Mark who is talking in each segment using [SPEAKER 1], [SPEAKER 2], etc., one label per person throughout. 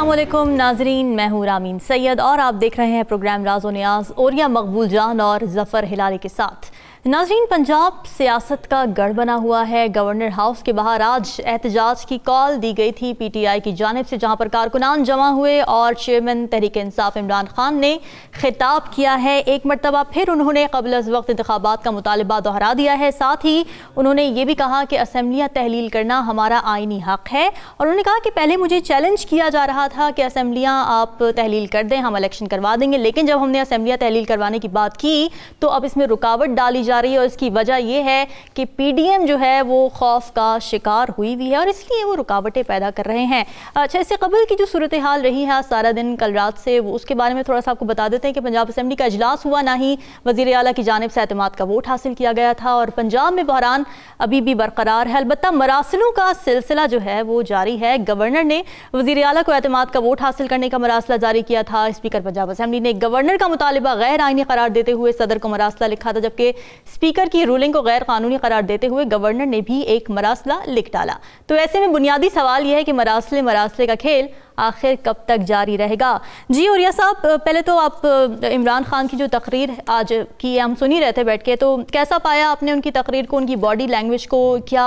[SPEAKER 1] अस्सलामुअलैकुम नाजरीन, मैं हूँ रामीन सैयद और आप देख रहे हैं प्रोग्राम राज़ो नियाज़ ओरिया मकबूल जान और जफ़र हिलाली के साथ। नाजरीन, पंजाब सियासत का गढ़ बना हुआ है। गवर्नर हाउस के बाहर आज एहतजाज की कॉल दी गई थी PTI की जानिब से, जहाँ पर कारकुनान जमा हुए और चेयरमैन तहरीक इंसाफ इमरान खान ने खिताब किया है। एक मरतबा फिर उन्होंने क़ब्ल अज़ वक्त इंतखाबात का मुतालबा दोहरा दिया है। साथ ही उन्होंने ये भी कहा कि असम्बलियाँ तहलील करना हमारा आइनी हक़ है और उन्होंने कहा कि पहले मुझे चैलेंज किया जा रहा था कि असम्बलियाँ आप तहलील कर दें, हम इलेक्शन करवा देंगे, लेकिन जब हमने असम्बलियाँ तहलील करवाने की बात की तो अब इसमें रुकावट डाली जा रही है और इसकी वजह यह है कि PDM जो है वो खौफ का शिकार हुई हुई है और इसलिए वो रुकावटें पैदा कर रहे हैं। अच्छा, इससे कबल की जो सूरत हाल रही है सारा दिन कल रात से, वो उसके बारे में थोड़ा सा आपको बता देते हैं कि पंजाब असम्बली का इजलास हुआ, ना ही वज़ीर आला की जानिब से एतमाद का वोट हासिल किया गया था और पंजाब में बहरान अभी भी बरकरार है। अलबत्ता मरासिलों का सिलसिला जो है वो जारी है। गवर्नर ने वज़ीर आला को एतमाद का वोट हासिल करने का मरासला जारी किया था। स्पीकर पंजाब असम्बली ने गवर्नर का मुतालिबा गैर आइनी करार देते हुए सदर को मरासला लिखा था, जबकि स्पीकर की रूलिंग को गैर कानूनी करार देते हुए गवर्नर ने भी एक मरासला लिख डाला। तो ऐसे में बुनियादी सवाल यह है कि मरासले का खेल आखिर कब तक जारी रहेगा। जी ओरिया साहब, पहले तो आप इमरान खान की जो तकरीर आज की हम सुन ही रहे थे बैठ के, तो कैसा पाया आपने उनकी तकरीर को, उनकी बॉडी लैंग्वेज को, क्या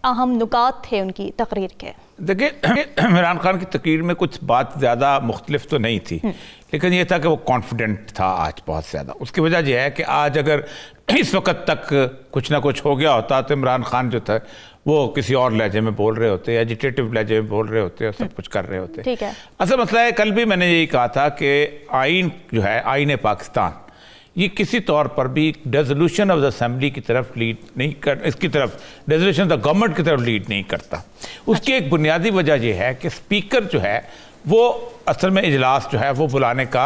[SPEAKER 1] अहम नुकात थे उनकी तकरीर के?
[SPEAKER 2] देखिए, इमरान खान की तकरीर में कुछ बात ज़्यादा मुख्तलिफ तो नहीं थी, लेकिन यह था कि वो कॉन्फिडेंट था आज बहुत ज़्यादा। उसकी वजह यह है कि आज अगर इस वक्त तक कुछ ना कुछ हो गया होता तो इमरान खान जो था वो किसी और लहजे में बोल रहे होते, एजिटेटिव लहजे में बोल रहे होते और सब कुछ कर रहे होते।
[SPEAKER 1] ठीक है।
[SPEAKER 2] असल मसला है, कल भी मैंने यही कहा था कि आइन जो है, आइन पाकिस्तान, ये किसी तौर पर भी रेजोल्यूशन ऑफ द असेंबली की तरफ लीड नहीं कर, इसकी तरफ रेजोल्यूशन ऑफ द गवर्नमेंट की तरफ लीड नहीं करता। उसकी एक बुनियादी वजह यह है कि स्पीकर जो है वो असल में इजलास जो है वो बुलाने का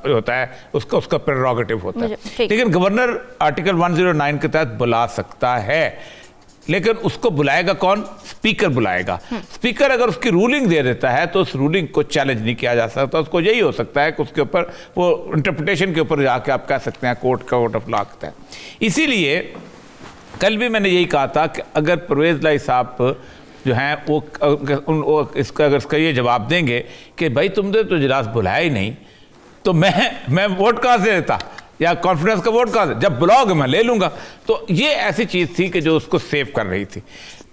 [SPEAKER 2] होता है, उसका प्रेरोगेटिव होता है, लेकिन गवर्नर आर्टिकल 109 के तहत बुला सकता है, लेकिन उसको बुलाएगा कौन? स्पीकर बुलाएगा। स्पीकर अगर उसकी रूलिंग दे देता है तो उस रूलिंग को चैलेंज नहीं किया जा सकता। उसको यही हो सकता है कि उसके ऊपर वो इंटरप्रिटेशन के ऊपर जाके आप कह सकते हैं कोर्ट ऑफ लॉ करता है। इसीलिए कल भी मैंने यही कहा था कि अगर परवेज़ लाई साहब जो हैं वो इसका ये जवाब देंगे कि भाई तुमने तो इजलास बुलाया ही नहीं, तो मैं वोट कहाँ से देता या कॉन्फिडेंस का वोट कहाँ से, जब बुलाओगे मैं ले लूँगा। तो ये ऐसी चीज़ थी कि जो उसको सेव कर रही थी।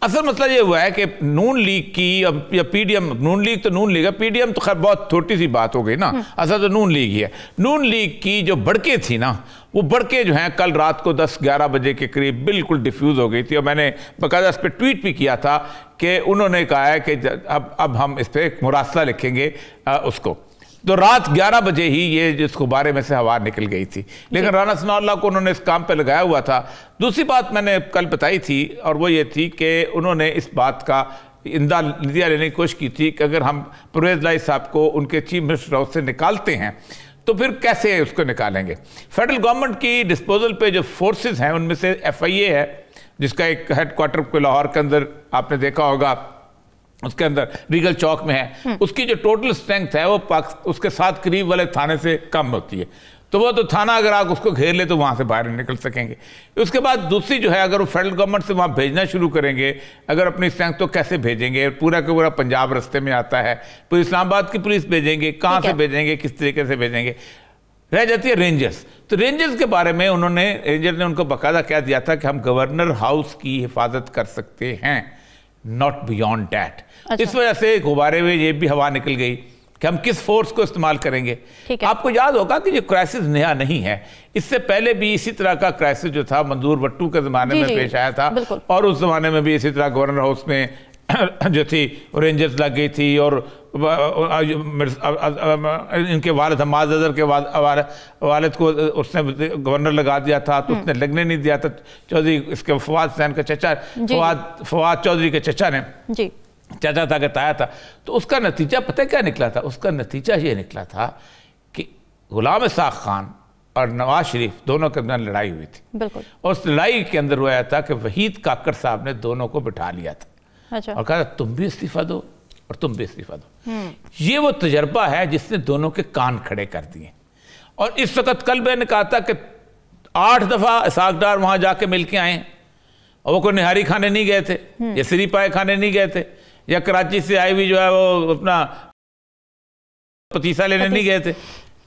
[SPEAKER 2] असल मसला ये हुआ है कि नून लीग की या PDM, नून लीग तो नून लीग है, PDM तो खैर बहुत छोटी सी बात हो गई ना, असल तो नून लीग ही है। नून लीग की जो बढ़के थी ना, वो बढ़के जो हैं कल रात को 10-11 बजे के करीब बिल्कुल डिफ्यूज़ हो गई थी और मैंने बाकायदा इस पर ट्वीट भी किया था कि उन्होंने कहा है कि अब हम इस पर एक मुरासला लिखेंगे उसको। तो रात 11 बजे ही ये जिसको बारे में से हवा निकल गई थी, लेकिन राना सनाउल्लाह को उन्होंने इस काम पे लगाया हुआ था। दूसरी बात मैंने कल बताई थी और वो ये थी कि उन्होंने इस बात का इंदिया लेने की कोशिश की थी कि अगर हम परवेज़ लाई साहब को उनके चीफ मिनिस्टर हाउस से निकालते हैं तो फिर कैसे उसको निकालेंगे। फेडरल गवर्नमेंट की डिस्पोजल पे जो फोर्सेस हैं उनमें से FIA है, जिसका एक हेडक्वार्टर को लाहौर के अंदर आपने देखा होगा, उसके अंदर रीगल चौक में है। उसकी जो टोटल स्ट्रेंथ है वो उसके साथ करीब वाले थाने से कम होती है। तो वो तो थाना अगर आप उसको घेर ले तो वहाँ से बाहर निकल सकेंगे। उसके बाद दूसरी जो है, अगर वो फेडरल गवर्नमेंट से वहाँ भेजना शुरू करेंगे अगर अपनी स्ट्रेंथ, तो कैसे भेजेंगे? पूरा का पूरा पंजाब रास्ते में आता है, तो इस्लामाबाद की पुलिस भेजेंगे, कहाँ से भेजेंगे, किस तरीके से भेजेंगे? रह जाती है रेंजर्स। तो रेंजर्स के बारे में रेंजर ने उनको बाकायदा कह दिया था कि हम गवर्नर हाउस की हिफाजत कर सकते हैं, नॉट बियॉन्ड डैट। इस वजह से गुब्बारे में ये भी हवा निकल गई कि हम किस फोर्स को इस्तेमाल करेंगे। आपको याद होगा कि ये क्राइसिस नया नहीं है, इससे पहले भी इसी तरह का क्राइसिस जो था मंजूर भट्टू के ज़माने में पेश आया था और उस ज़माने में भी इसी तरह गवर्नर हाउस में जो थी रेंजर्स लग गई थी और इनके वालिद हमाद अजहर के वालिद को उसने गवर्नर लगा दिया था, तो उसने लगने नहीं दिया था। चौधरी इसके फवाद हुसैन का चचा, फवाद चौधरी के चचा ने चाचा था कहता था। तो उसका नतीजा पता है क्या निकला था? उसका नतीजा ये निकला था कि गुलाम इसाक खान और नवाज शरीफ दोनों के अंदर लड़ाई हुई थी। बिल्कुल। और उस लड़ाई के अंदर हुआ था कि वहीद काकर साहब ने दोनों को बिठा लिया था। अच्छा। और कहा तुम भी इस्तीफा दो और तुम भी इस्तीफा दो। ये वो तजर्बा है जिसने दोनों के कान खड़े कर दिए। और इस वक्त कल मैंने कहा था कि 8 दफा इसाक डार वहां जाके मिल के आए और वो कोई निहारी खाने नहीं गए थे या सिरी पाए खाने नहीं गए थे, या कराची से आई हुई जो है वो अपना पतीसा लेने नहीं गए थे,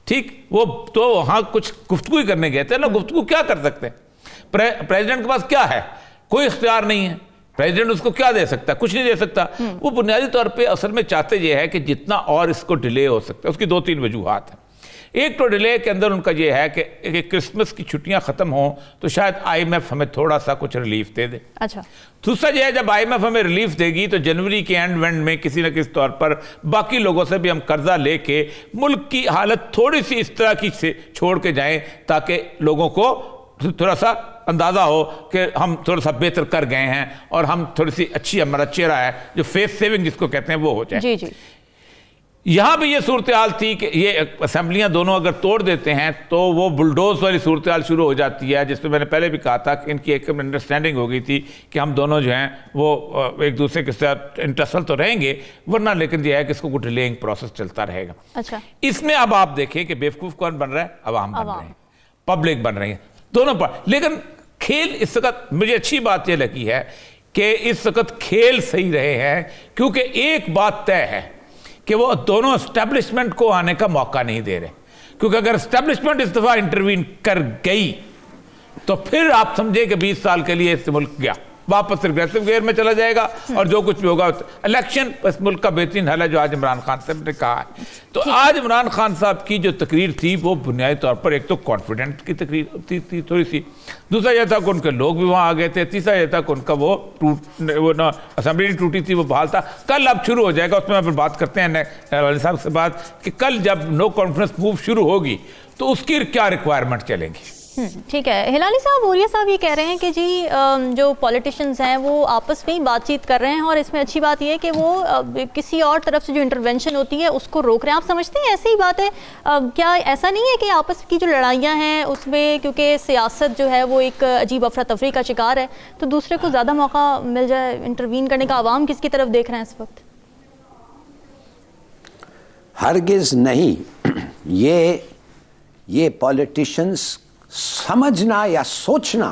[SPEAKER 2] ठीक, वो तो वहां कुछ गुफ्तगू करने गए थे ना। गुफ्तगू क्या कर सकते हैं? प्रेसिडेंट के पास क्या है? कोई इख्तियार नहीं है। प्रेसिडेंट उसको क्या दे सकता है? कुछ नहीं दे सकता। वो बुनियादी तौर पे असल में चाहते ये है कि जितना और इसको डिले हो सकता है। उसकी 2-3 वजूहात हैं। एक तो डिले के अंदर उनका ये है कि क्रिसमस की छुट्टियां खत्म हों तो शायद IMF हमें थोड़ा सा कुछ रिलीफ दे दे।
[SPEAKER 1] अच्छा। दूसरा
[SPEAKER 2] ये है, जब IMF हमें रिलीफ देगी तो जनवरी के एंड में किसी न किसी तौर पर बाकी लोगों से भी हम कर्जा लेके मुल्क की हालत थोड़ी सी इस तरह की से छोड़ के जाएं ताकि लोगों को थोड़ा सा अंदाजा हो कि हम थोड़ा सा बेहतर कर गए हैं और हम थोड़ी सी अच्छी हमारा चेहरा है जो फेस सेविंग जिसको कहते हैं वो हो जाए।
[SPEAKER 1] जी जी।
[SPEAKER 2] यहां भी ये सूरत हाल थी कि ये असेंबलियां दोनों अगर तोड़ देते हैं तो वो बुलडोज वाली सूरत हाल शुरू हो जाती है, जिसमें मैंने पहले भी कहा था कि इनकी एक अंडरस्टैंडिंग हो गई थी कि हम दोनों जो हैं वो एक दूसरे के साथ इंटरेस्टल तो रहेंगे, वरना लेकिन ये है कि इसको कुछ डिलेइंग प्रोसेस चलता रहेगा।
[SPEAKER 1] अच्छा।
[SPEAKER 2] इसमें अब आप देखें कि बेवकूफ़ कौन बन रहा है? अवाम बन रहे हैं, पब्लिक बन रही है, दोनों पर। लेकिन खेल इस वक्त मुझे अच्छी बात यह लगी है कि इस वक्त खेल सही रहे हैं, क्योंकि एक बात तय है कि वो दोनों एस्टेब्लिशमेंट को आने का मौका नहीं दे रहे। क्योंकि अगर एस्टेब्लिशमेंट इस दफा इंटरवीन कर गई तो फिर आप समझे कि 20 साल के लिए इस मुल्क गया, वापस रिग्रेसिव गियर में चला जाएगा और जो कुछ भी होगा इलेक्शन इस मुल्क का बेहतरीन हल है, जो आज इमरान खान साहब ने कहा है। तो आज इमरान खान साहब की जो तकरीर थी वो बुनियादी तौर पर एक तो कॉन्फिडेंट की तकरीर थी थोड़ी सी, दूसरा यह था कि उनके लोग भी वहां आ गए थे, तीसरा यह था कि उनका वो ना असेंबली टूटी थी वो बहाल था। कल अब शुरू हो जाएगा, उसमें फिर बात करते हैं वाले साहब से बात कि कल जब नो कॉन्फ्रेंस मूव शुरू होगी तो उसकी क्या रिक्वायरमेंट चलेंगी।
[SPEAKER 1] ठीक है। हिलाली साहब, ओरिया साहब ये कह रहे हैं कि जी जो पॉलिटिशियंस हैं वो आपस में ही बातचीत कर रहे हैं और इसमें अच्छी बात यह है कि वो किसी और तरफ से जो इंटरवेंशन होती है उसको रोक रहे हैं। आप समझते हैं ऐसी ही बात है? क्या ऐसा नहीं है कि आपस की जो लड़ाइयाँ हैं उसमें क्योंकि सियासत जो है वो एक अजीब अफरा तफरी का शिकार है तो दूसरे को ज़्यादा मौका मिल जाए इंटरवीन करने का? आवाम किसकी तरफ देख रहे हैं इस वक्त?
[SPEAKER 3] हरगिज़ नहीं। ये पॉलिटिशियंस समझना या सोचना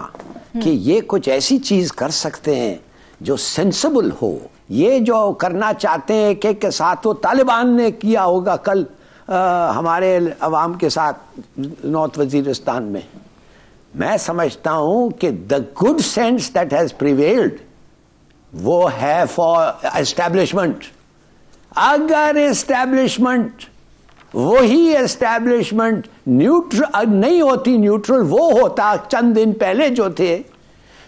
[SPEAKER 3] कि ये कुछ ऐसी चीज कर सकते हैं जो सेंसिबल हो, ये जो करना चाहते हैं के साथ वो तालिबान ने किया होगा कल हमारे अवाम के साथ नॉर्थ वजीरिस्तान में। मैं समझता हूं कि the good sense that has prevailed वो है फॉर एस्टैब्लिशमेंट। अगर एस्टैब्लिशमेंट वही एस्टैब्लिशमेंट न्यूट्रल नहीं होती, न्यूट्रल वो होता चंद दिन पहले जो थे,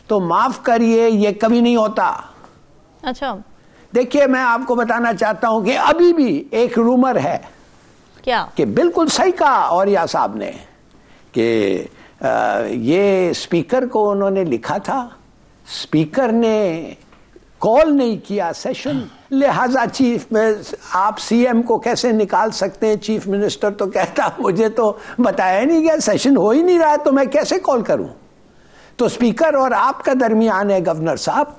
[SPEAKER 3] तो माफ करिए ये कभी नहीं होता।
[SPEAKER 1] अच्छा,
[SPEAKER 3] देखिए मैं आपको बताना चाहता हूं कि अभी भी एक रूमर है
[SPEAKER 1] क्या
[SPEAKER 3] कि बिल्कुल सही कहा औरिया साहब ने कि ये स्पीकर को उन्होंने लिखा था, स्पीकर ने कॉल नहीं किया सेशन, लिहाजा चीफ में आप सीएम को कैसे निकाल सकते हैं? चीफ मिनिस्टर तो कहता मुझे तो बताया नहीं गया, सेशन हो ही नहीं रहा तो मैं कैसे कॉल करूं? तो स्पीकर और आपका दरमियान है गवर्नर साहब।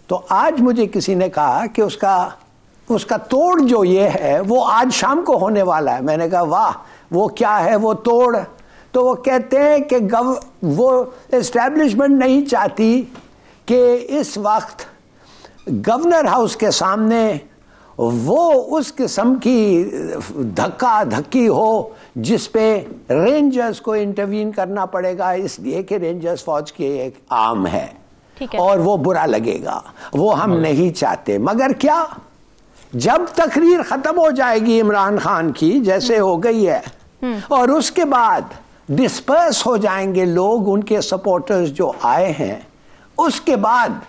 [SPEAKER 3] तो आज मुझे किसी ने कहा कि उसका तोड़ जो ये है वो आज शाम को होने वाला है। मैंने कहा वाह, वो क्या है वो तोड़? तो वो कहते हैं कि वो एस्टैब्लिशमेंट नहीं चाहती कि इस वक्त गवर्नर हाउस के सामने वो उस किस्म की धक्का धक्की हो जिस पे रेंजर्स को इंटरवीन करना पड़ेगा, इसलिए कि रेंजर्स फौज की एक आर्म है और वो बुरा लगेगा, वो हम नहीं चाहते। मगर क्या, जब तकरीर खत्म हो जाएगी इमरान खान की जैसे हो गई है और उसके बाद डिस्पर्स हो जाएंगे लोग, उनके सपोर्टर्स जो आए हैं, उसके बाद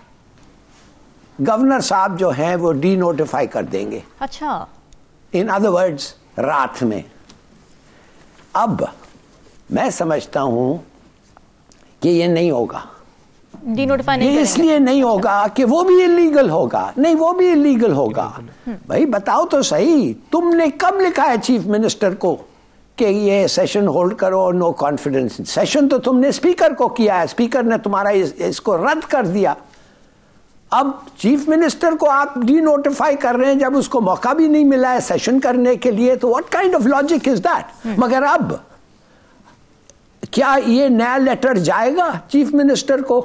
[SPEAKER 3] गवर्नर साहब जो हैं वो डी नोटिफाई कर देंगे।
[SPEAKER 1] अच्छा,
[SPEAKER 3] इन अदर वर्ड्स रात में। अब मैं समझता हूं कि ये नहीं होगा,
[SPEAKER 1] डी नोटिफाई नहीं,
[SPEAKER 3] इसलिए नहीं होगा कि वो भी इलीगल होगा। नहीं, वो भी इलीगल होगा। भाई बताओ तो सही, तुमने कब लिखा है चीफ मिनिस्टर को कि ये सेशन होल्ड करो और नो कॉन्फिडेंस? सेशन तो तुमने स्पीकर को किया है, स्पीकर ने तुम्हारा इसको रद्द कर दिया। अब चीफ मिनिस्टर को आप डी नोटिफाई कर रहे हैं जब उसको मौका भी नहीं मिला है सेशन करने के लिए, तो what kind of logic is that? मगर अब क्या ये नया लेटर जाएगा चीफ मिनिस्टर को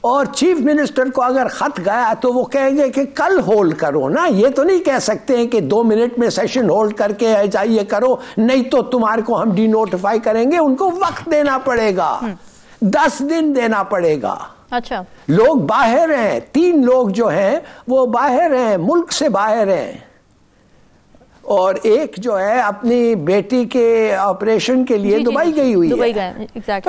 [SPEAKER 3] और चीफ मिनिस्टर को अगर खत गया तो वो कहेंगे कि कल होल्ड करो ना, ये तो नहीं कह सकते हैं कि 2 मिनट में सेशन होल्ड करके जाइए करो, नहीं तो तुम्हारे को हम डिनोटिफाई करेंगे। उनको वक्त देना पड़ेगा, 10 दिन देना पड़ेगा।
[SPEAKER 1] अच्छा,
[SPEAKER 3] लोग बाहर हैं, 3 लोग जो हैं वो बाहर हैं, मुल्क से बाहर हैं, और एक जो है अपनी बेटी के ऑपरेशन के लिए दुबई गई हुई है।
[SPEAKER 1] exactly.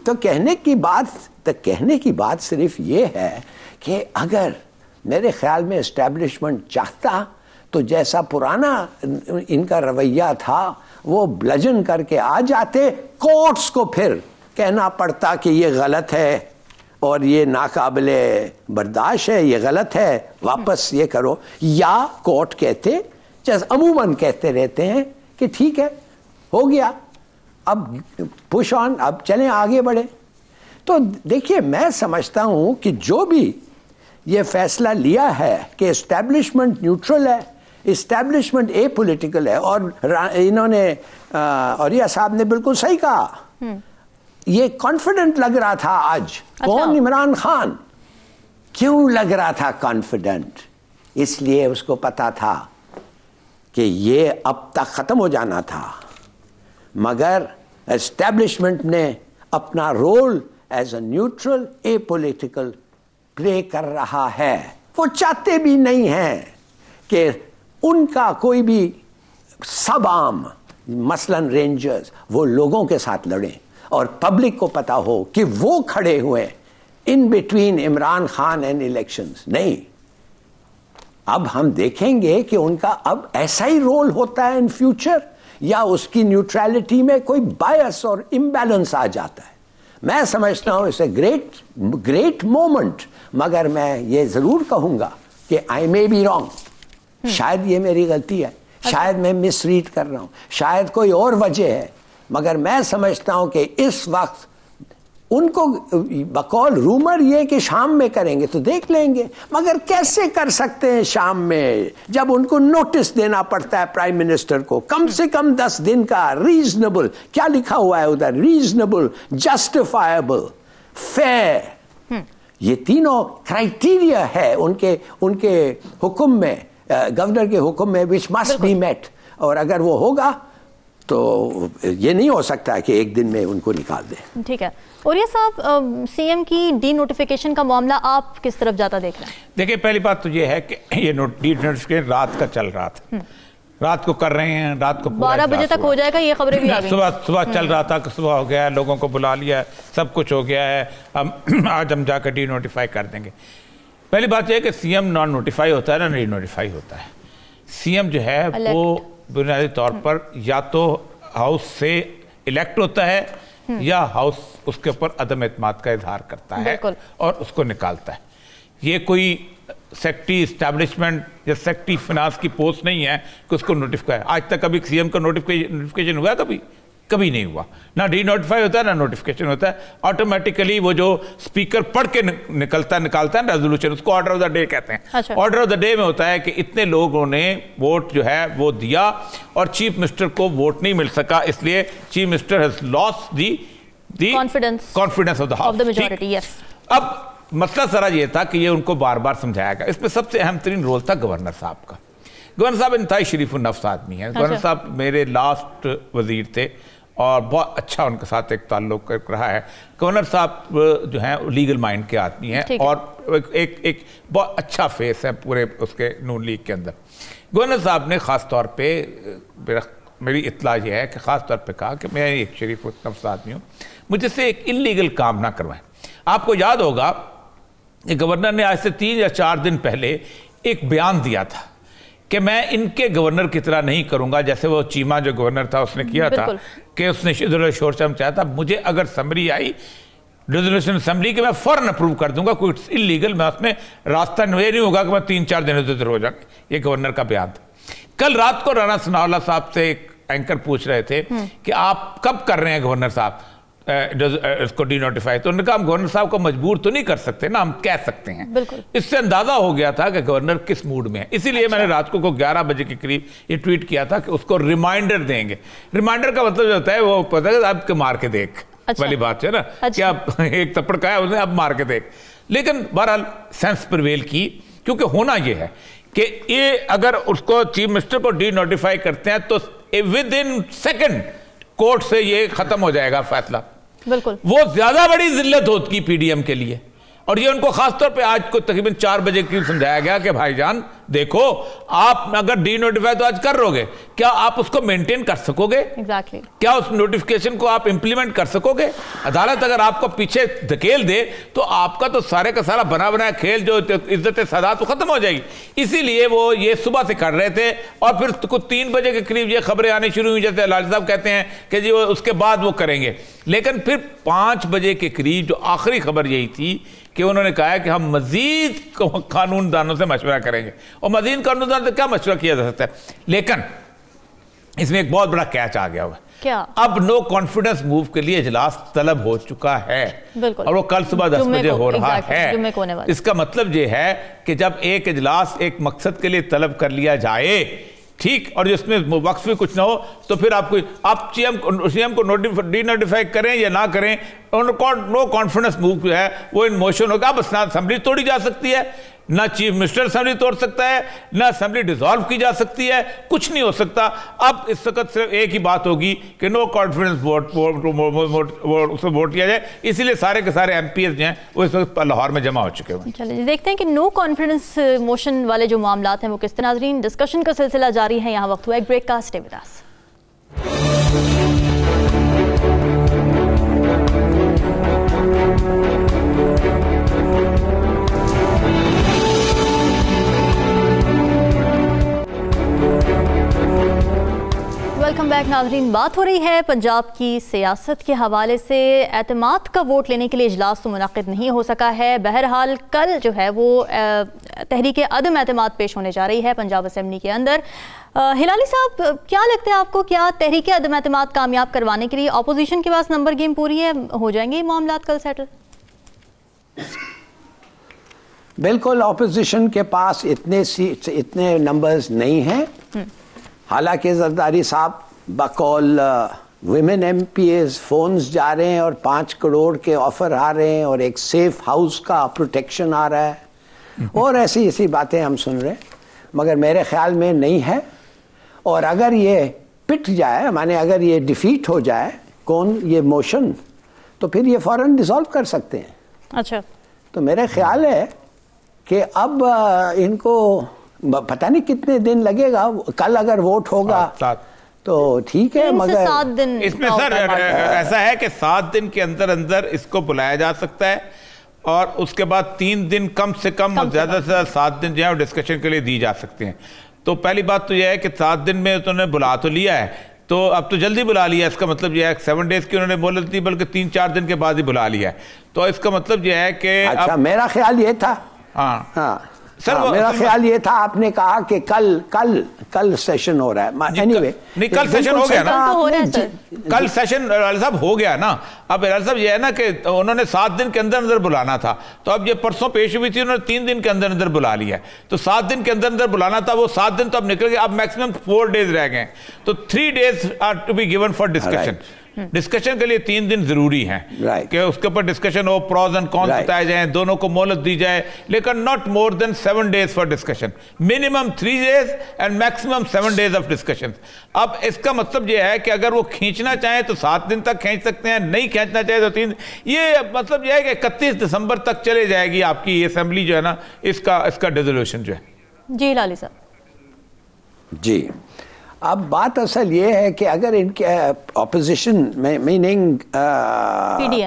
[SPEAKER 3] तो कहने की बात सिर्फ ये है कि अगर मेरे ख्याल में एस्टेब्लिशमेंट चाहता तो जैसा पुराना इनका रवैया था वो ब्लजन करके आ जाते, कोर्ट्स को फिर कहना पड़ता कि ये गलत है और ये नाकाबिले बर्दाश्त है, ये गलत है, वापस ये करो, या कोर्ट कहते जैसे अमूमन कहते रहते हैं कि ठीक है, हो गया, अब पुश ऑन, अब चलें आगे बढ़े। तो देखिए, मैं समझता हूं कि जो भी ये फैसला लिया है कि एस्टैब्लिशमेंट न्यूट्रल है, एस्टैब्लिशमेंट एपॉलिटिकल है, और इन्होंने औरिया साहब ने बिल्कुल सही कहा, ये कॉन्फिडेंट लग रहा था आज। अच्छा। कौन? इमरान खान। क्यों लग रहा था कॉन्फिडेंट? इसलिए उसको पता था कि ये अब तक खत्म हो जाना था, मगर एस्टैब्लिशमेंट ने अपना role as a neutral apolitical play कर रहा है। वो चाहते भी नहीं हैं कि उनका कोई भी सब आम, मसलन रेंजर्स, वो लोगों के साथ लड़ें और पब्लिक को पता हो कि वो खड़े हुए in between Imran Khan and elections. नहीं, अब हम देखेंगे कि उनका अब ऐसा ही रोल होता है इन फ्यूचर, या उसकी न्यूट्रलिटी में कोई बायस और इम्बैलेंस आ जाता है। मैं समझता हूं इट्स ए ग्रेट मोमेंट, मगर मैं ये जरूर कहूंगा कि आई मे बी रॉन्ग, शायद ये मेरी गलती है, शायद मैं मिसरीड कर रहा हूं, शायद कोई और वजह है, मगर मैं समझता हूं कि इस वक्त उनको बकौल रूमर ये कि शाम में करेंगे तो देख लेंगे, मगर कैसे कर सकते हैं शाम में जब उनको नोटिस देना पड़ता है प्राइम मिनिस्टर को, कम से कम 10 दिन का, रीजनेबल, क्या लिखा हुआ है उधर, रीजनेबल, जस्टिफाएबल, फेयर, ये तीनों क्राइटेरिया है उनके हुक्म में, गवर्नर के हुक्म में, विच मस्ट बी मेट, और अगर वो होगा तो ये नहीं हो सकता कि एक दिन में उनको निकाल दें।
[SPEAKER 1] ठीक है। औरिया साहब, सीएम की डी नोटिफिकेशन का मामला आप किस तरफ जाता देख रहे हैं? देखिए,
[SPEAKER 2] पहली बात तो ये है कि ये डी नोटिफिकेशन रात का चल रहा था, रात को कर रहे हैं, रात को
[SPEAKER 1] 12 बजे तक हो जाएगा, ये खबरें भी आ गई।
[SPEAKER 2] सुबह चल रहा था कि सुबह हो गया है, लोगों को बुला लिया, सब कुछ हो गया है, आज हम जाकर डी नोटिफाई कर देंगे। पहली बात यह है कि सीएम नॉन नोटिफाई होता है ना डी नोटिफाई होता है। सीएम जो है वो बुनियादी तौर पर या तो हाउस से इलेक्ट होता है या हाउस उसके ऊपर अदम एतमाद का इजहार करता है और उसको निकालता है। ये कोई सेक्रेटरी इस्टेब्लिशमेंट या सेक्रेटरी फिनांस की पोस्ट नहीं है कि उसको नोटिफाई। आज तक कभी सीएम का नोटिफिकेशन हुआ? कभी नहीं हुआ। ना डी नोटिफाई होता है ना नोटिफिकेशन होता है। ऑटोमेटिकली वो जो स्पीकर पढ़ के निकलता है ना रेजोल्यूशन, उसको ऑर्डर ऑफ द डे कहते हैं। अच्छा। ऑर्डर ऑफ द डे में होता है कि इतने लोगों ने वोट जो है वो दिया और चीफ मिनिस्टर को वोट नहीं मिल सका, इसलिए chief minister has lost the confidence of the house. अब मसला सारा ये था कि ये उनको बार बार समझाया गया। इसमें सबसे अहम तरीन रोल था गवर्नर साहब का। गवर्नर साहब इंतहाई शरीफ नफ्स आदमी है। गवर्नर साहब मेरे लास्ट वजीर थे और बहुत अच्छा उनके साथ एक ताल्लुक रहा है। गवर्नर साहब जो हैं लीगल माइंड के आदमी हैं और एक बहुत अच्छा फेस है पूरे उसके नून लीग के अंदर। गवर्नर साहब ने ख़ास तौर पे, मेरी इत्तला ये है कि ख़ास तौर पे कहा कि मैं एक शरीफ नफ्स आदमी हूँ, मुझे से एक इलीगल काम ना करवाएं। आपको याद होगा कि गवर्नर ने आज से 3 या 4 दिन पहले एक बयान दिया था कि मैं इनके गवर्नर की तरह नहीं करूंगा, जैसे वो चीमा जो गवर्नर था उसने किया था कि उसने शोर शर्म चाहा था, मुझे अगर समरी आई रेजोल्यूशन असेंबली के मैं फौरन अप्रूव कर दूंगा, कोई इलीगल मैं उसमें रास्ता नहीं होगा कि मैं 3-4 दिन इधर हो जाऊँ। ये गवर्नर का बयान था। कल रात को राणा सनाउल्लाह साहब से एक एंकर पूछ रहे थे कि आप कब कर रहे हैं गवर्नर साहब इसको डी नोटिफाई, तो उन्होंने कहा हम गवर्नर साहब को मजबूर तो नहीं कर सकते ना, हम कह सकते हैं। इससे अंदाजा हो गया था कि गवर्नर किस मूड में है। इसीलिए मैंने रात को 11 बजे के करीब ये ट्वीट किया था कि उसको रिमाइंडर देंगे। रिमाइंडर का मतलब होता है वो पता है आपके मार के देख, वाली बात है ना कि आप एक थप्पड़ का है उसने अब मार के देख। लेकिन बहरहाल सेंस प्रिवेल की, क्योंकि होना ये है कि ये अगर उसको चीफ मिनिस्टर को डी नोटिफाई करते हैं तो विद इन सेकेंड कोर्ट से ये खत्म हो जाएगा फैसला।
[SPEAKER 1] बिल्कुल,
[SPEAKER 2] वो ज्यादा बड़ी जिल्लत होती पीडीएम के लिए। और ये उनको खासतौर पे आज को तकरीबन 4 बजे की समझाया गया कि भाईजान देखो, आप अगर डी नोटिफाई तो आज कर रोगे, क्या आप उसको मेंटेन कर सकोगे?
[SPEAKER 1] एग्जैक्टली
[SPEAKER 2] क्या उस नोटिफिकेशन को आप इंप्लीमेंट कर सकोगे? अदालत अगर आपको पीछे धकेल दे तो आपका तो सारे का सारा बना बनाया खेल जो इज्जत सदा तो खत्म हो जाएगी। इसीलिए वो ये सुबह से कर रहे थे और फिर कुछ 3 बजे के करीब ये खबरें आनी शुरू हुई, जैसे लाल साहब कहते हैं कि जी वो उसके बाद वो करेंगे। लेकिन फिर 5 बजे के करीब जो आखिरी खबर यही थी कि उन्होंने कहा है कि हम मजीद कानूनदानों से मशवरा करेंगे। और मजीद कानूनदान से क्या मशवरा किया जा सकता है? लेकिन इसमें एक बहुत बड़ा कैच आ गया हुआ।
[SPEAKER 1] क्या?
[SPEAKER 2] अब नो कॉन्फिडेंस मूव के लिए इजलास तलब हो चुका है और वो कल सुबह 10 बजे हो रहा है। इसका मतलब ये है कि जब एक इजलास एक मकसद के लिए तलब कर लिया जाए, ठीक, और जिसमें वक्त भी कुछ ना हो, तो फिर आप सीएम को डी नोटिफाई करें या ना करें, नो कॉन्फिडेंस मूव जो है वो इन मोशन होगा। अब असेंबली तोड़ी जा सकती है, ना चीफ मिनिस्टर असेंबली तोड़ सकता है, ना असेंबली डिसॉल्व की जा सकती है, कुछ नहीं हो सकता। अब इस वक्त सिर्फ एक ही बात होगी कि नो कॉन्फिडेंस वोट किया जाए। इसीलिए सारे के सारे एमपीएस जो हैं वो इस वक्त लाहौर में जमा हो चुके हैं।
[SPEAKER 1] चलिए देखते हैं कि नो कॉन्फिडेंस मोशन वाले जो मामलात हैं वो किस तरह। नाज़रीन, डिस्कशन का सिलसिला जारी है, यहाँ वक्त हुआ एक ब्रेक का। Stay with us. Welcome back नाज़रीन। बात हो रही है पंजाब की सियासत के हवाले से। एतमाद का वोट लेने के लिए इजलास तो मुनक़िद नहीं हो सका है। बहरहाल कल जो है वो तहरीक अदम एतमाद पेश होने जा रही है पंजाब असेंबली के अंदर। हिलाली साहब, क्या लगता है आपको, क्या तहरीक अदम एतमाद कामयाब करवाने के लिए अपोजिशन के पास नंबर गेम पूरी है? हो जाएंगे मामलात कल सेटल?
[SPEAKER 3] बिल्कुल, अपोजिशन के पास इतने नंबर्स नहीं हैं। हालांकि जरदारी साहब बकौल विमेन एमपीएस फोन्स जा रहे हैं और 5 करोड़ के ऑफर आ रहे हैं और एक सेफ हाउस का प्रोटेक्शन आ रहा है और ऐसी बातें हम सुन रहे हैं, मगर मेरे ख्याल में नहीं है। और अगर ये पिट जाए, माने अगर ये डिफीट हो जाए ये मोशन, तो फिर ये फौरन डिसॉल्व कर सकते हैं। अच्छा, तो मेरे ख्याल है कि अब इनको पता नहीं कितने दिन लगेगा। कल अगर वोट होगा तो ठीक है, मगर
[SPEAKER 1] 7 दिन
[SPEAKER 2] इसमें सर ऐसा है कि 7 दिन के अंदर अंदर इसको बुलाया जा सकता है और उसके बाद 3 दिन कम से कम ज्यादा से ज्यादा 7 दिन जो है डिस्कशन के लिए दी जा सकते हैं। तो पहली बात तो यह है कि 7 दिन में उन्होंने बुला तो लिया है, तो अब तो जल्दी बुला लिया। इसका मतलब यह है 7 डेज की उन्होंने मोहलत दी, बल्कि 3-4 दिन के बाद ही बुला लिया है। तो इसका मतलब यह है कि
[SPEAKER 3] अच्छा, मेरा ख्याल ये था, हाँ सर, मेरा ख्याल ये था, आपने कहा कि कल सेशन हो रहा है। एनीवे,
[SPEAKER 2] नहीं, कल सेशन हो गया ना, कल सेशन साहब हो गया ना। अब साहब ये है ना कि उन्होंने 7 दिन के अंदर अंदर बुलाना था, तो अब ये परसों पेश हुई थी, उन्होंने 3 दिन के अंदर अंदर बुला लिया है। तो 7 दिन के अंदर अंदर बुलाना था, वो 7 दिन तो अब निकल गए। अब मैक्सिमम 4 डेज रह गए, तो 3 days are to be given for discussion. Discussion के लिए 3 दिन जरूरी हैं कि उसके ऊपर डिस्कशन हो, प्रॉज एंड कॉन्स बताए जाए, दोनों को मोहलत दी जाए, लेकिन not more than 7 days for discussion. Minimum 3 days and maximum 7 days of discussion. अब इसका मतलब यह है कि अगर वो खींचना चाहें तो 7 दिन तक खींच सकते हैं, नहीं खींचना चाहे तो 3। ये मतलब यह है कि 31 दिसंबर तक चले जाएगी आपकी असेंबली जो है ना, इसका डिसोल्यूशन जो है।
[SPEAKER 1] जी लाली साहब।
[SPEAKER 3] जी, अब बात असल ये है कि अगर इनके ऑपोजिशन में मीनिंग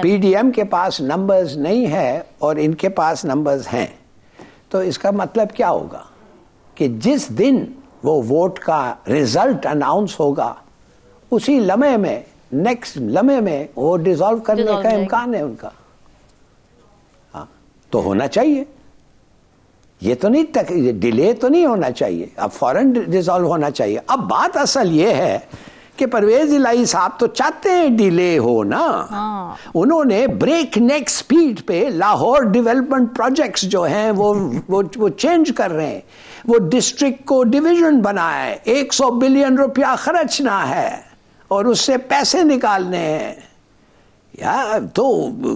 [SPEAKER 3] पीडीएम के पास नंबर्स नहीं है और इनके पास नंबर्स हैं, तो इसका मतलब क्या होगा कि जिस दिन वो वोट का रिजल्ट अनाउंस होगा उसी लम्हे में, नेक्स्ट लम्हे में वो डिसॉल्व करने का इम्कान है उनका। हाँ, तो होना चाहिए, ये तो नहीं तक डिले तो नहीं होना चाहिए, अब फौरन डिसॉल्व होना चाहिए। अब बात असल ये है कि परवेज इलाही साहब तो चाहते हैं डिले हो ना। उन्होंने ब्रेक नेक स्पीड पे लाहौर डेवलपमेंट प्रोजेक्ट्स जो हैं वो चेंज कर रहे हैं। वो डिस्ट्रिक्ट को डिवीजन बनाए, 100 बिलियन रुपया खर्चना है और उससे पैसे निकालने हैं। या तो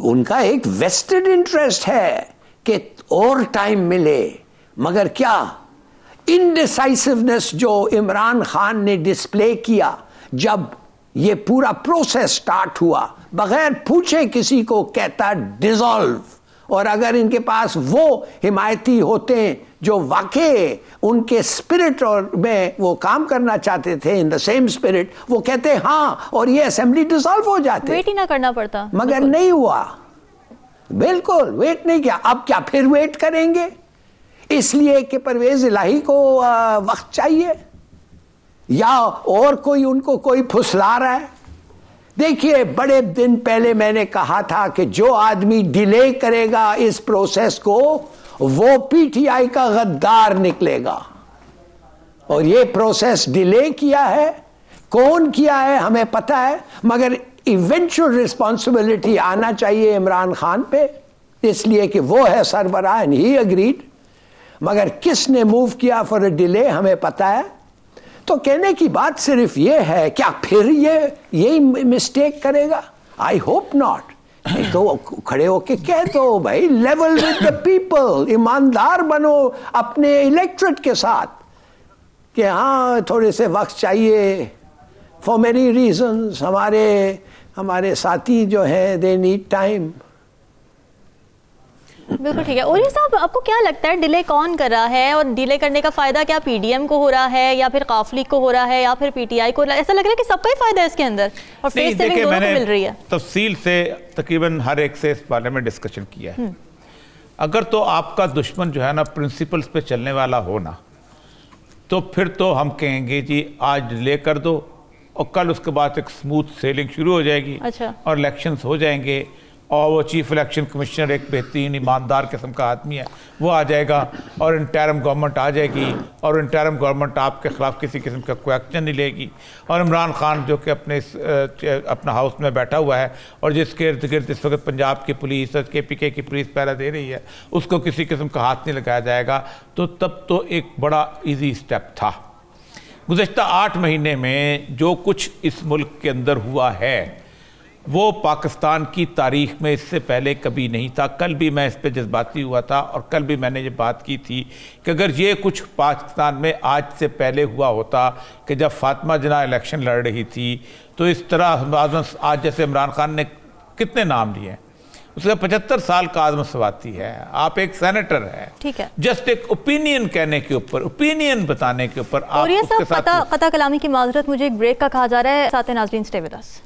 [SPEAKER 3] उनका एक वेस्टेड इंटरेस्ट है कि और टाइम मिले, मगर क्या इनडिसाइसिवनेस जो इमरान खान ने डिस्प्ले किया जब ये पूरा प्रोसेस स्टार्ट हुआ, बगैर पूछे किसी को कहता डिसॉल्व, और अगर इनके पास वो हिमायती होते जो वाकई उनके स्पिरिट और में वो काम करना चाहते थे, इन द सेम स्पिरिट, वो कहते हाँ और ये असेंबली डिसॉल्व हो जाते,
[SPEAKER 1] वेट ही ना करना पड़ता,
[SPEAKER 3] मगर नहीं हुआ, बिल्कुल वेट नहीं किया। अब क्या फिर वेट करेंगे इसलिए कि परवेज इलाही को वक्त चाहिए, या और कोई उनको कोई फुसला रहा है? देखिए, बड़े दिन पहले मैंने कहा था कि जो आदमी डिले करेगा इस प्रोसेस को वो पीटीआई का गद्दार निकलेगा, और ये प्रोसेस डिले किया है, कौन किया है हमें पता है, मगर इवेंचुअल रिस्पॉन्सिबिलिटी आना चाहिए इमरान खान पे, इसलिए कि वो है सरबराह एंड ही अग्रीड, मगर किसने मूव किया फॉर अ डिले हमें पता है। तो कहने की बात सिर्फ ये है, क्या फिर यही मिस्टेक करेगा? I hope not. तो खड़े होके कह दो भाई, लेवल विद द पीपल, ईमानदार बनो अपने इलेक्टोरेट के साथ कि हाँ थोड़े से वक्त चाहिए फॉर मेनी रीजंस, हमारे साथी जो है दे नीड टाइम।
[SPEAKER 1] बिल्कुल ठीक है। और ये साहब, आपको क्या लगता है डिले कौन कर रहा है, और डिले करने का फायदा क्या पीडीएम को हो रहा है, या फिर काफ लीग को हो रहा है, या फिर पीटीआई को? ऐसा लग रहा है कि सबका ही फायदा है इसके अंदर, और फेस सेविंग दोनों को मिल रही है।
[SPEAKER 2] तफसील से तकरीबन हर एक से इस बारे में डिस्कशन किया है। अगर तो आपका दुश्मन जो है ना प्रिंसिपल्स पे चलने वाला हो ना, तो फिर तो हम कहेंगे जी आज डिले कर दो और कल उसके बाद एक स्मूथ सेलिंग शुरू हो जाएगी।
[SPEAKER 1] अच्छा। और
[SPEAKER 2] इलेक्शंस हो जाएंगे, और वो चीफ इलेक्शन कमिश्नर एक बेहतरीन ईमानदार किस्म का आदमी है, वो आ जाएगा और इंटरिम गवर्नमेंट आ जाएगी, और इंटरिम गवर्नमेंट आपके खिलाफ किसी किस्म का कोई एक्शन नहीं लेगी, और इमरान खान जो कि अपना हाउस में बैठा हुआ है और जिसके इर्द गिर्द इस वक्त पंजाब की पुलिस KPK की पुलिस पहरा दे रही है, उसको किसी किस्म का हाथ नहीं लगाया जाएगा। तो तब तो एक बड़ा ईजी स्टेप था। गुज़श्ता 8 महीने में जो कुछ इस मुल्क के अंदर हुआ है वो पाकिस्तान की तारीख में इससे पहले कभी नहीं था। कल भी मैं इस पे जज्बाती हुआ था, और कल भी मैंने ये बात की थी कि अगर ये कुछ पाकिस्तान में आज से पहले हुआ होता कि जब फातिमा जिन्ना इलेक्शन लड़ रही थी, तो इस तरह आज जैसे इमरान खान ने कितने नाम लिए हैं, उसका 75 साल का आदम सवाती है, आप एक सेनेटर है,
[SPEAKER 1] ठीक है,
[SPEAKER 2] जस्ट एक ओपिनियन कहने के ऊपर, ओपिनियन बताने के ऊपर
[SPEAKER 1] और ये सब कता कलामी की माजरत, मुझे एक ब्रेक का कहा जा रहा है। साथ नाज़रीन stay with us.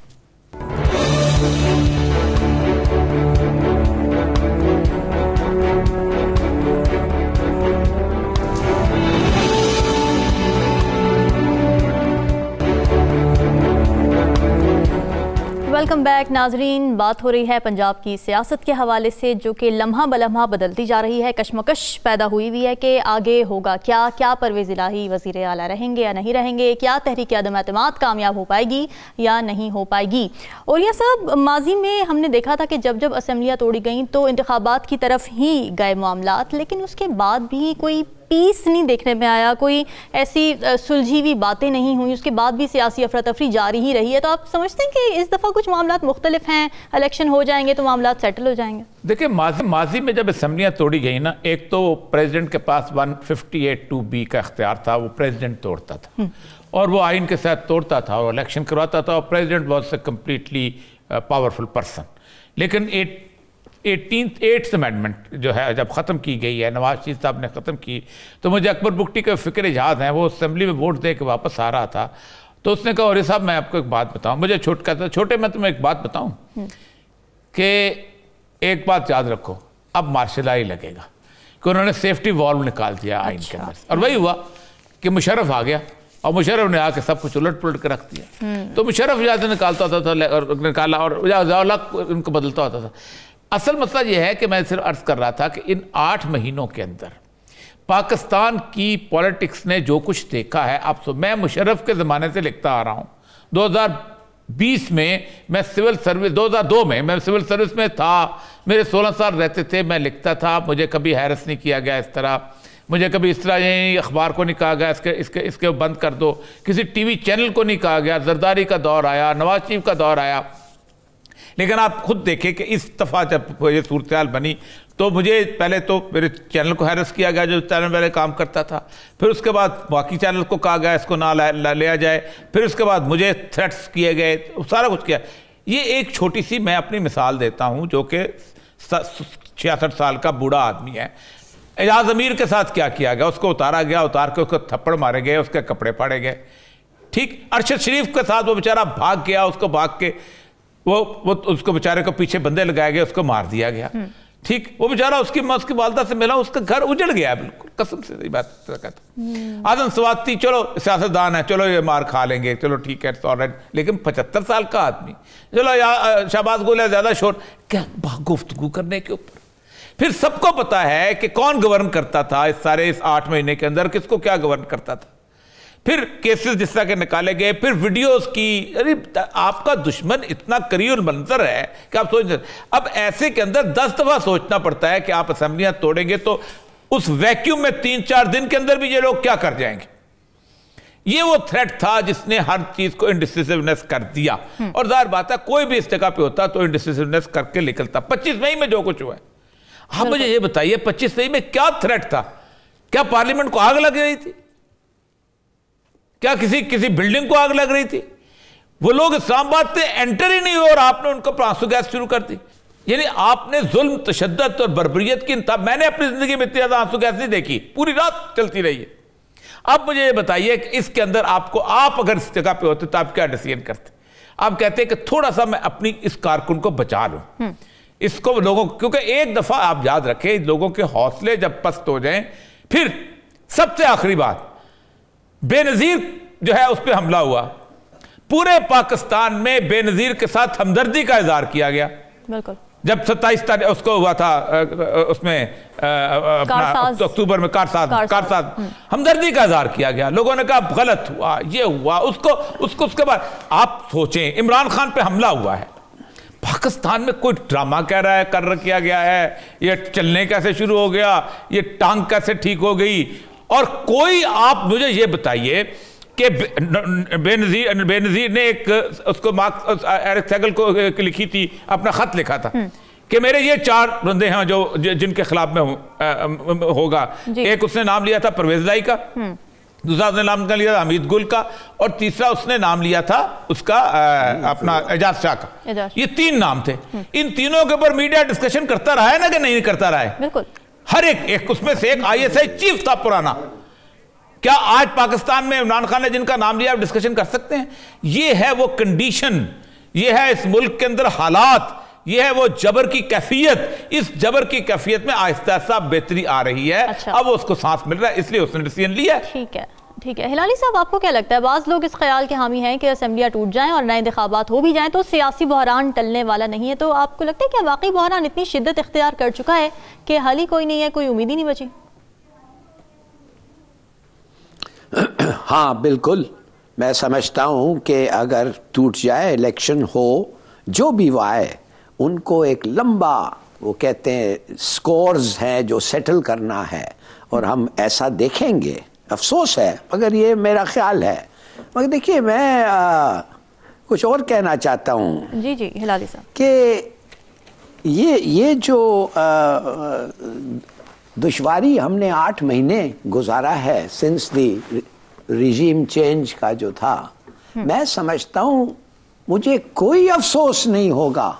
[SPEAKER 1] Welcome back नाजरीन। बात हो रही है पंजाब की सियासत के हवाले से, जो कि लम्हा बलम्हा बदलती जा रही है। कशमकश पैदा हुई हुई है कि आगे होगा क्या परवेज़ इलाही वज़ीर आला रहेंगे या नहीं रहेंगे, क्या तहरीक अदम एतमाद कामयाब हो पाएगी या नहीं हो पाएगी। और यह सब माजी में हमने देखा था कि जब असम्बलियाँ तोड़ी गईं तो इंतखाबात की तरफ ही गए मामलात, लेकिन उसके बाद भी कोई पीस नहीं देखने में आया, कोई ऐसी सुलझी हुई बातें नहीं हुई, उसके बाद भी सियासी अफरा तफरी जारी ही रही है। तो आप समझते हैं कि इस दफ़ा कुछ मामलात मुख्तलिफ हैं, इलेक्शन हो जाएंगे तो मामलात सेटल हो जाएंगे? देखिए,
[SPEAKER 2] माजी में जब असम्बलियाँ तोड़ी गई ना, एक तो प्रेसिडेंट के पास 158(2)B का इख्तियार था, वो प्रेसिडेंट तोड़ता था और वो आइन के साथ तोड़ता था और इलेक्शन करवाता था, और president was a completely powerful person. लेकिन 8th अमेंडमेंट जो है जब ख़त्म की गई है, नवाज शरीफ साहब ने ख़त्म की, तो मुझे अकबर बुगटी का फ़िक्र इजाद है, वो असेंबली में वोट दे के वापस आ रहा था, तो उसने कहा अरे साहब मैं आपको एक बात बताऊं, मुझे छोटे में तुम्हें एक बात बताऊं कि एक बात याद रखो, अब मार्शल लॉ लगेगा, कि उन्होंने सेफ्टी वॉल्व निकाल दिया आइन के अंदर। और वही हुआ कि मुशर्रफ आ गया, और मुशर्रफ ने आके सब कुछ उलट पुलट कर रख दिया। तो मुशर्रफ ज़्यादा निकालता था निकाला, और उनको बदलता होता था। असल मसला यह है कि मैं सिर्फ अर्ज़ कर रहा था कि इन 8 महीनों के अंदर पाकिस्तान की पॉलिटिक्स ने जो कुछ देखा है, अब तो मैं मुशर्रफ के ज़माने से लिखता आ रहा हूँ। 2020 में मैं सिविल सर्विस, 2002 में मैं सिविल सर्विस में था, मेरे 16 साल रहते थे, मैं लिखता था, मुझे कभी हैरस नहीं किया गया इस तरह, मुझे कभी इस तरह यही अखबार को नहीं कहा गया इसके बंद कर दो, किसी TV चैनल को नहीं कहा गया। जरदारी का दौर आया, नवाज शरीफ का दौर आया, लेकिन आप खुद देखें कि इस दफ़ा जब ये सूरत हाल बनी तो मुझे पहले तो मेरे चैनल को हैरेस किया गया जो चैनल पहले काम करता था, फिर उसके बाद बाकी चैनल को कहा गया इसको ना लिया जाए, फिर उसके बाद मुझे थ्रेट्स किए गए, सारा कुछ किया। ये एक छोटी सी मैं अपनी मिसाल देता हूँ जो कि 66 साल का बूढ़ा आदमी है। एजाज अमीर के साथ क्या किया गया, उसको उतारा गया, उतार के उसको थप्पड़ मारे गए, उसके कपड़े फाड़े गए। ठीक, अरशद शरीफ के साथ वो बेचारा भाग गया, उसको भाग के वो उसको बेचारे को पीछे बंदे लगाए गए, उसको मार दिया गया। ठीक, वो बेचारा उसकी वालदा से मिला, उसका घर उजड़ गया बिल्कुल, कसम से बात कहता। आदम स्वाति चलो सियासतदान है, चलो ये मार खा लेंगे, चलो ठीक है ऑलराइट, लेकिन 75 साल का आदमी, चलो या शहबाज गुल है ज्यादा शोर, क्या गुफ्तगू करने के ऊपर। फिर सबको पता है कि कौन गवर्न करता था इस 8 महीने के अंदर, किसको क्या गवर्न करता था। फिर केसेस जिस तरह के निकाले गए, फिर वीडियोस की, अरे आपका दुश्मन इतना करीब मंजर है कि आप सोच, अब ऐसे के अंदर 10 दफा सोचना पड़ता है कि आप असेंबलियां तोड़ेंगे तो उस वैक्यूम में 3-4 दिन के अंदर भी ये लोग क्या कर जाएंगे। ये वो थ्रेट था जिसने हर चीज को इंडिसिसिवनेस कर दिया, और जाहिर बात है कोई भी इस जगह पे होता तो इंडिसिसिवनेस करके निकलता। 25 मई में जो कुछ हुआ है, आप मुझे ये बताइए 25 मई में क्या थ्रेट था? क्या पार्लियामेंट को आग लग रही थी? क्या किसी बिल्डिंग को आग लग रही थी? वो लोग इस्लामाबाद से एंटर ही नहीं हुए और आपने उनको आंसू गैस शुरू कर दी। यानी आपने जुल्म, तशद्दुद और बर्बरियत की मैंने अपनी जिंदगी में इतनी ज्यादा आंसू गैस नहीं देखी, पूरी रात चलती रही है। अब मुझे ये बताइए कि इसके अंदर आप अगर इस जगह पे होते तो आप क्या डिसीजन करते? आप कहते हैं कि थोड़ा सा मैं अपनी इस कारकुन को बचा लूं, इसको लोगों, क्योंकि एक दफा आप याद रखें लोगों के हौसले जब पस्त हो जाएं, फिर सबसे आखिरी बात, बेनजीर जो है उस पर हमला हुआ, पूरे पाकिस्तान में बेनजीर के साथ हमदर्दी का इजहार किया गया। बिल्कुल, जब 27 तारीख उसको हुआ था उसमें अक्टूबर में कारसाज हमदर्दी का इजहार किया गया, लोगों ने कहा गलत हुआ, ये हुआ, उसको उसके बाद आप सोचें इमरान खान पे हमला हुआ है, पाकिस्तान में कोई ड्रामा कह रहा है किया गया है, ये चलने कैसे शुरू हो गया, ये टांग कैसे ठीक हो गई, और कोई आप मुझे ये बताइए कि बेनजीर ने एक उसको मार्क एरिक सेगल को लिखी थी, अपना खत लिखा था कि मेरे ये 4 बंदे हैं जो जिनके खिलाफ में होगा। एक उसने नाम लिया था परवेज लाई का, दूसरा उसने नाम लिया था हमीद गुल का, और तीसरा उसने नाम लिया था उसका अपना एजाज शाह का। ये 3 नाम थे। इन तीनों के ऊपर मीडिया डिस्कशन करता रहा है ना कि नहीं करता रहा है? बिल्कुल, हर एक उसमें से एक ISI चीफ था पुराना। क्या आज पाकिस्तान में इमरान खान ने जिनका नाम लिया आप डिस्कशन कर सकते हैं? ये है वो कंडीशन, ये है इस मुल्क के अंदर हालात, ये है वो जबर की कैफियत। इस जबर की कैफियत में आहिस्ता आहिस्ता बेहतरी आ रही है। अच्छा। अब उसको सांस मिल रहा है, इसलिए उसने डिसीजन लिया।
[SPEAKER 1] ठीक है हिलाली साहब, आपको क्या लगता है, बाज़ लोग इस ख्याल के हामी हैं कि असेंबलियां टूट जाएं और नए इंतखाबात हो भी जाएं तो सियासी बहरान टलने वाला नहीं है, तो आपको लगता है कि वाकई बहरान इतनी शिद्दत इख्तियार कर चुका है कि हल ही कोई नहीं है, कोई उम्मीद ही नहीं बची?
[SPEAKER 3] हाँ बिल्कुल, मैं समझता हूँ कि अगर टूट जाए, इलेक्शन हो, जो भी आए, उनको एक लंबा, वो कहते हैं स्कोर्स हैं जो सेटल करना है, और हम ऐसा देखेंगे। अफसोस है मगर ये मेरा ख्याल है। मगर देखिए मैं कुछ और कहना चाहता हूँ।
[SPEAKER 1] जी हिलाली साहब,
[SPEAKER 3] कि ये जो दुश्वारी हमने 8 महीने गुजारा है सिंस द रिजीम चेंज का जो था, मैं समझता हूँ मुझे कोई अफसोस नहीं होगा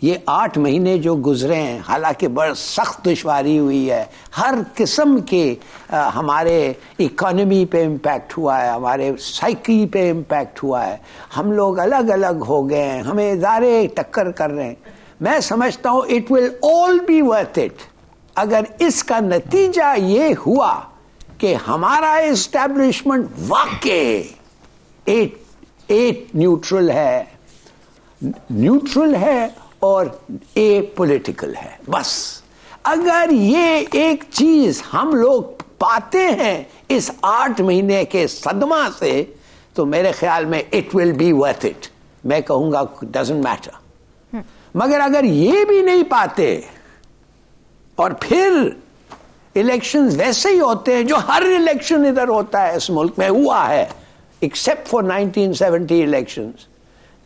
[SPEAKER 3] ये 8 महीने जो गुजरे हैं। हालांकि बड़ सख्त दुश्वारी हुई है, हर किस्म के हमारे इकोनॉमी पे इम्पैक्ट हुआ है, हमारे साइकी पे इम्पैक्ट हुआ है, हम लोग अलग अलग हो गए हैं, हमें इदारे टक्कर कर रहे हैं। मैं समझता हूँ it will all B worth it अगर इसका नतीजा ये हुआ कि हमारा एस्टैब्लिशमेंट वाकई एक न्यूट्रल है और ए पॉलिटिकल है। बस अगर ये एक चीज हम लोग पाते हैं इस 8 महीने के सदमा से, तो मेरे ख्याल में it will be worth it. मैं कहूंगा डजंट मैटर। मगर अगर ये भी नहीं पाते और फिर इलेक्शंस वैसे ही होते हैं जो हर इलेक्शन इधर होता है, इस मुल्क में हुआ है, एक्सेप्ट फॉर 1970 इलेक्शंस,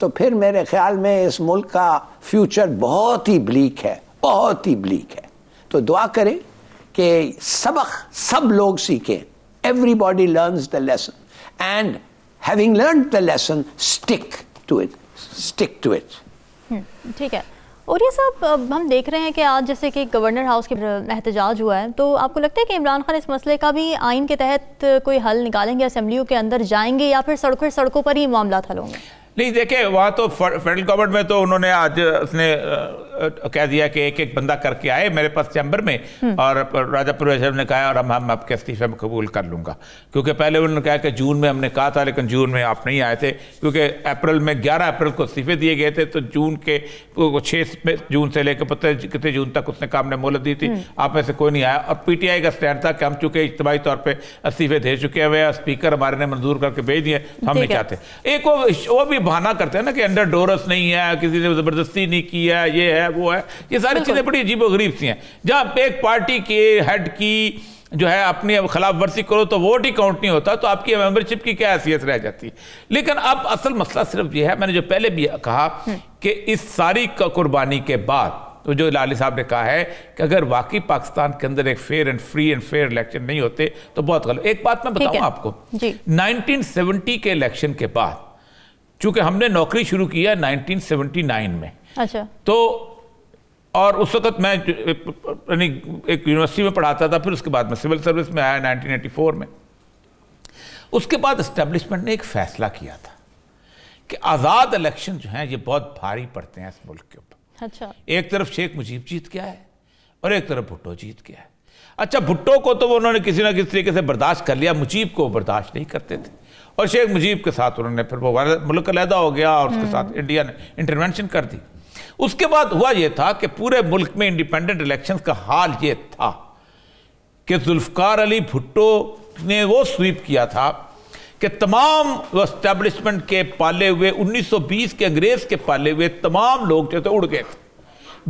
[SPEAKER 3] तो फिर मेरे ख्याल में इस मुल्क का फ्यूचर बहुत ही ब्लीक है, बहुत ही ब्लीक है। तो दुआ करें कि सबक सब लोग सीखें, everybody learns the lesson and having learned the lesson stick to it.
[SPEAKER 1] ठीक है। और ये सब हम देख रहे हैं कि आज जैसे कि गवर्नर हाउस के एहतजाज हुआ है, तो आपको लगता है कि इमरान खान इस मसले का भी आइन के तहत कोई हल निकालेंगे, असेंबलियों के अंदर जाएंगे, या फिर सड़कों पर ही मामला हल होंगे?
[SPEAKER 2] नहीं, देखिए वहाँ तो फेडरल गवर्नमेंट में तो उन्होंने आज उसने कह दिया कि एक एक बंदा करके आए मेरे पास चैम्बर में, और राजा परवेज ने कहा और हम आपके इस्तीफे में कबूल कर लूँगा। क्योंकि पहले उन्होंने कहा कि जून में हमने कहा था, लेकिन जून में आप नहीं आए थे, क्योंकि अप्रैल में 11 अप्रैल को इस्तीफे दिए गए थे, तो जून के 6 जून से लेकर पता कितने जून तक उसने काम ने मोहलत दी थी, आप में से कोई नहीं आया। और PTI का स्टैंड था कि हम चूँकि इज्तिमाई तौर पर इस्तीफे दे चुके हुए, स्पीकर हमारे ने मंजूर करके भेज दिए, हम नहीं चाहते। एक वो भी बहाना करते हैं ना कि अंडर डोरस नहीं है, किसी ने जबरदस्ती नहीं की है, ये है वो है, ये सारी चीजें बड़ी अजीबोगरीब सी हैं। जहां एक पार्टी के हेड की जो है अपनी खिलाफ वर्जी करो तो वोट ही काउंट नहीं होता, तो आपकी मेंबरशिप की क्या हैसियत रह जाती है। लेकिन अब असल मसला सिर्फ ये है, मैंने जो पहले भी कहा कि इस सारी कुर्बानी के बाद तो जो लाली साहब ने कहा है कि अगर वाकई पाकिस्तान के अंदर एक fair and free and fair election नहीं होते तो बहुत गलत। एक बात मैं बताऊं आपको, 1970 के इलेक्शन के बाद, चूंकि हमने नौकरी शुरू की है 1979 में,
[SPEAKER 1] अच्छा,
[SPEAKER 2] तो और उस वक्त मैं एक यूनिवर्सिटी में पढ़ाता था, फिर उसके बाद मैं सिविल सर्विस में आया 1984 में। उसके बाद एस्टेब्लिशमेंट ने एक फैसला किया था कि आज़ाद इलेक्शन जो हैं ये बहुत भारी पड़ते हैं इस मुल्क के ऊपर।
[SPEAKER 1] अच्छा, एक
[SPEAKER 2] तरफ शेख मुजीब जीत गया है और एक तरफ भुट्टो जीत गया है। अच्छा, भुट्टो को तो उन्होंने किसी ना किसी तरीके से बर्दाश्त कर लिया, मुजीब को बर्दाश्त नहीं करते थे, और शेख मुजीब के साथ उन्होंने फिर वो मुल्क अलहदा हो गया और उसके साथ इंडिया ने इंटरवेंशन कर दी। उसके बाद हुआ ये था कि पूरे मुल्क में इंडिपेंडेंट इलेक्शंस का हाल ये था कि जुल्फकार अली भुट्टो ने वो स्वीप किया था कि तमाम एस्टेब्लिशमेंट के पाले हुए 1920 के अंग्रेज के पाले हुए तमाम लोग जो थे उड़ गए थे।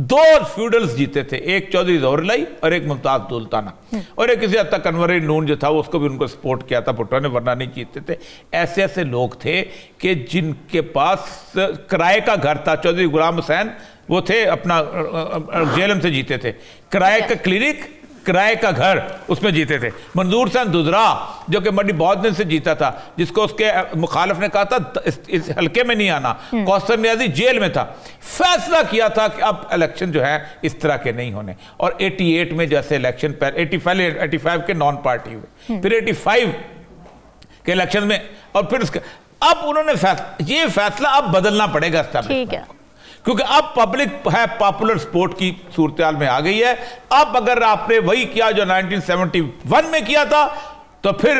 [SPEAKER 2] 2 फ्यूडल्स जीते थे, एक चौधरी ज़ौहर और एक मुमताज दुल्ताना, और एक किसी हद तक अनवर नून जो था उसको भी उनको सपोर्ट किया था भुट्टो ने, वरना नहीं जीतते थे। ऐसे ऐसे लोग थे कि जिनके पास किराए का घर था। चौधरी गुलाम हुसैन वो थे अपना जेलम से जीते थे, किराए का क्लिनिक, किराए का घर, उसमें जीते थे। मंजूर हुसैन दुदरा जो कि मंडी बहुत दिन से जीता था, जिसको उसके मुखालिफ ने कहा था इस हल्के में नहीं आना, कौसर नियाज़ी जेल में था। फैसला किया था कि अब इलेक्शन जो है इस तरह के नहीं होने, और 88 में जैसे इलेक्शन 85 के नॉन पार्टी हुए, फिर 85 के इलेक्शन में, और फिर उसके अब उन्होंने ये फैसला अब बदलना पड़ेगा,
[SPEAKER 1] ठीक है,
[SPEAKER 2] क्योंकि अब पब्लिक है पॉपुलर सपोर्ट की सूरत में आ गई है। अब अगर आपने वही किया जो 1971 में किया था, तो फिर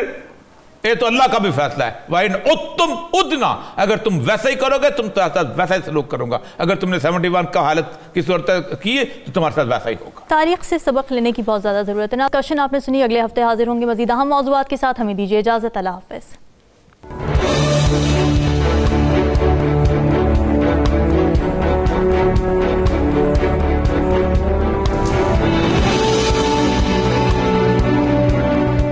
[SPEAKER 2] ये तो अल्लाह का भी फैसला है, वाइन उत्तम उदना, अगर तुम वैसा ही करोगे तुम वैसा ही सलूक करूंगा, अगर तुमने 71 का हालत की सूरत की तो तुम्हारे साथ वैसा ही होगा।
[SPEAKER 1] तारीख से सबक लेने की बहुत ज्यादा जरूरत है ना। क्वेश्चन आपने सुनी, अगले हफ्ते हाजिर होंगे मजीद अहम मौज़ूआत के साथ। हमें दीजिए इजाजत, अल्लाह हाफ़िज़।